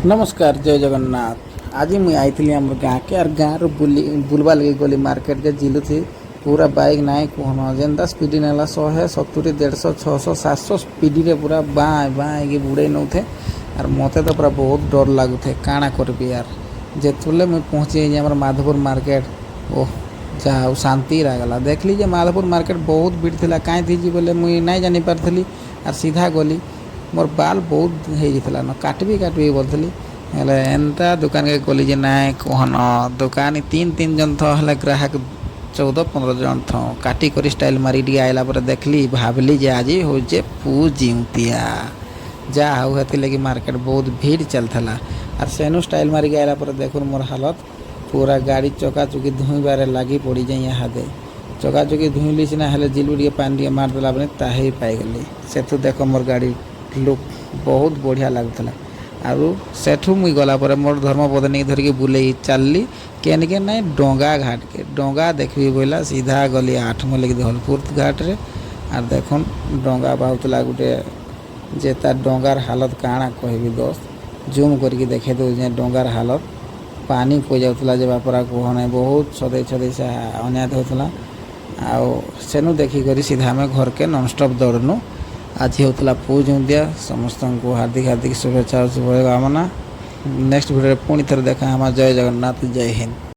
नमस्कार जय जगन्नाथ। आज मुझे आई आम गाँ के और गाँव बुलवा लगे गली मार्केट के जिलु थी पूरा बाइक नाई कहना जेनता स्पीड नाला 100 70 150 600 700 स्पीड रे पूरा बाँ बाँ कि बुड़े नौ थे और मत तो पूरा बहुत डर लगुए काଣା करबी यार जिते मुझे पहुँची जाइए माधोपुर मार्केट ओह जहाँ शांति रहा देखली जे माधोपुर मार्केट बहुत भीड़ थी कहीं थी बोले मुई नहीं जानी पार्थी और सीधा गली मोर बाल बहुत होता न काटबी बोलती हेले एंता दुकान के गली जे नाई कहन दुकान तीन तीन जन थे ग्राहक 14-15 जन थो काटी कर स्टाइल मारी टी आइला पर देखली भावली जे आज हो जे पूजिमतिया जा होती लगी मार्केट बहुत भीड़ चलता और सेनु स्टाइल मारिक आइला पर देखो मोर हालत पूरा गाड़ी चकाचुकी धुईबार लगी पड़ी जाए हादे चकाचुकी धुईली सीना हेले जिलू टे पानी टे मारदेला बने ताही पाईगली से देखो मोर गाड़ी लुक बहुत बढ़िया लगुला आरु सेठू मुई गला पर मोर धर्मपत्नी धरिकी बुले चलली केनिके ना डोंगा घाट के डोंगा देखी बोला सीधा गली 8 में लगी धौलपुर घाट रे और देखो डोंगा बहुतला गोटे जे तार डोंगार हालत काଣା कहबी दोस्त जूम करके देखे दो डोंगार हालत पानी पो जाऊला जे बापरा कहना बहुत सदै सदै से अन्याय होता आउ सेनु देखिक सीधा आम घर के नॉनस्टॉप दौड़नु आज होता पूज दिया समस्त को हार्दिक हार्दिक शुभेच्छा और शुभकामना नेक्स्ट वीडियो पुणी थे देखा जय जगन्नाथ जय हिंद।